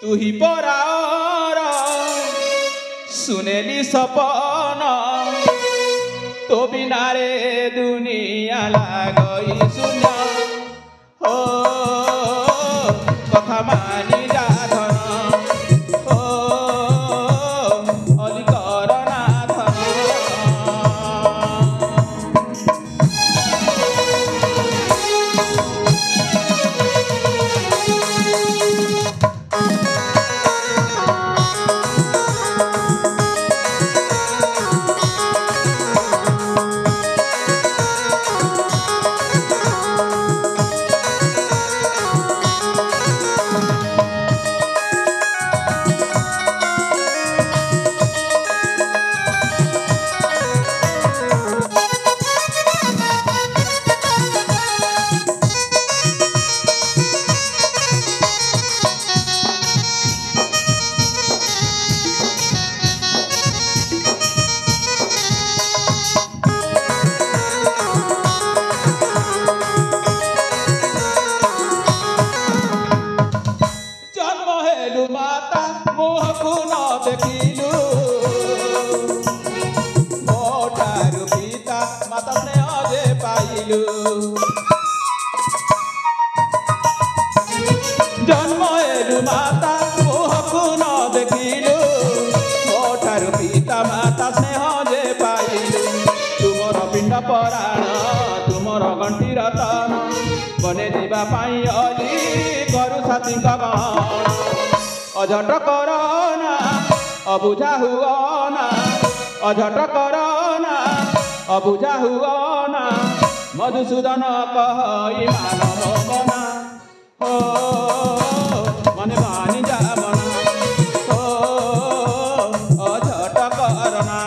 तू ही परार सुनेली सपन तो बिना रे दुनिया लागई सुना हो कथा मानी जा जन्म हेलु माता मोहकु न देखिलु मोठारु पिता माता स्नेह जे पाइलु तुमर पिंड पराण तुमर गंटी रतन बने जीवा पाई अली करु साथी गण अझट करना अबुझा हुअना अझट करना अबुझा हुअना मधुसूदन कहि मानव मना हो मन मानी जा मन हो अझट करना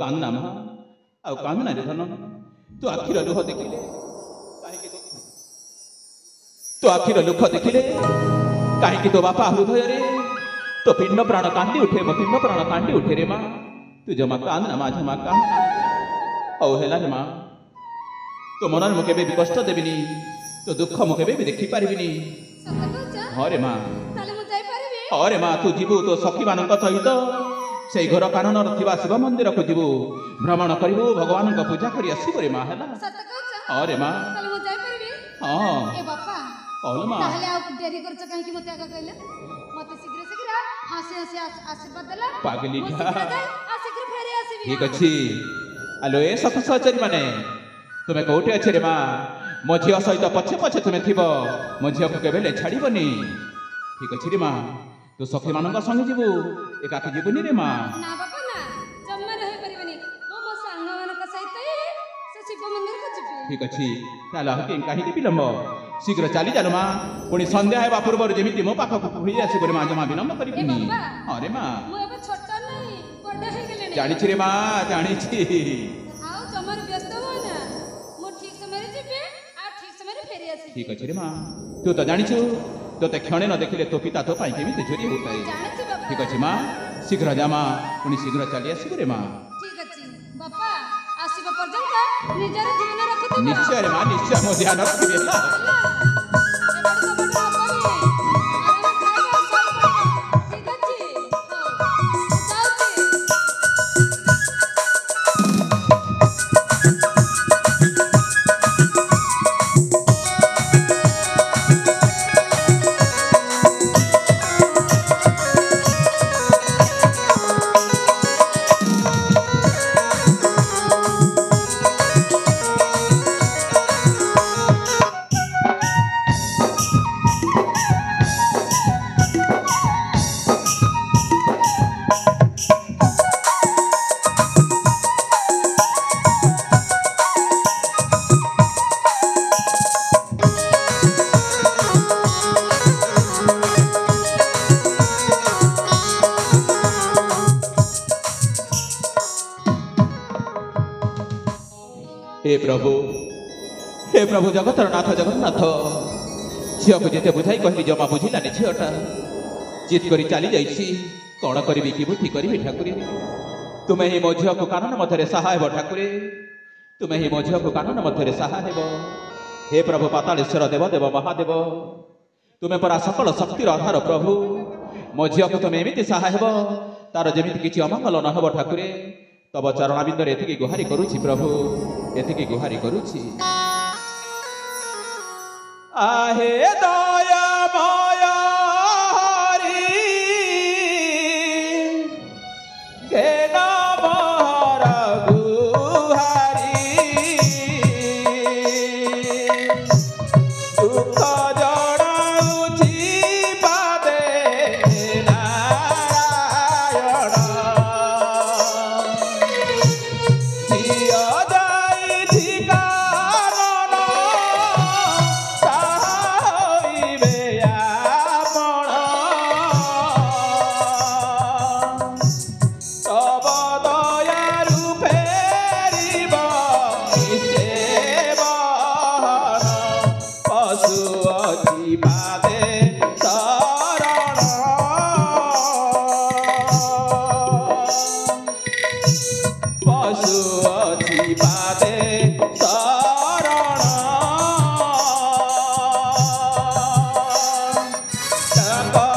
कांदना मा आउ कांदना रे धन तू आखिर लुह देखिले तो आखिर लुख देखिले कहीं तो बापा हृदय रे तो पिंड प्राण कांदी उठे मो पिंड प्राण कांदी उठे रे माँ तू जमा कांदना माँ जमा कांदना औ हेला रे माँ तो मन में केबे भी कष्ट देबिनी तो दुख मु केबे भी देखि पारिबिनी हाँ रे माँ हाँ रे माँ तू जीवु तो सखी मान सहित से घर कानन शिव मंदिर को जीवु भ्रमण करू भगवान का पूजा कर आसबू रे माँ है हाँ रे माँ पागली ठीक अच्छी आलो ए सखी सहचरी माने तुम्हें कौटे अच्छे रे माँ मो झील सहित पछे पछे तुम्हें थी मो झील को केबे छाड़बनी ठीक अच्छे रे माँ तू सखी मान संगे जीवु एकाकी जीवनी रे माँ ठीक अच्छी कहीं विलंब शीघ्र चली जाल माँ पुणी संध्या होगा पूर्व जमी मो पाखक आस माँ जमा विलंब कर हाँ रे माँ जानी रे माँ जानी ठीक अच्छे रे माँ तू तो जाचु तोते क्षणे न देखिले तो पिता तो पाई केमिति झोरी होताई ठीक अच्छे माँ शीघ्र जा माँ पुणी शीघ्र चली आसबू रे माँ निश्चय रे माँ निश्चय मो ध्यान रखिबे हे प्रभु जगतर नाथ जगन्नाथ झील को जिते बुझाई कहली जमा बुझिलानी झीलटा जिद करी चली जाइए कौन करी कि बुद्धि करी ठाकुरी तुम्हें ही मो झील को कानन मध्य सहाय ठाकुरे तुम्हें ही मो झील को कानन मध्य सहाय हे प्रभु पातालेश्वर देव देव महादेव तुम्हें परा सकल शक्तिर आधार प्रभु मो झील को तुम्हें एमती सहाय तार जमी किसी अमंगल न हो ठाकुरे तब चरणाबिंदर एति गुहारी करुछि प्रभु एति गुहारी करुछि आहे दया माया हरि गेना मारा गुहारी दुख जड़ाउछि पादे नारायण जिया जाई ठिकाना साहिबे आपण तब दयालु फेरिब सेवन पशु अति पादे शरण पशु अति पादे शरण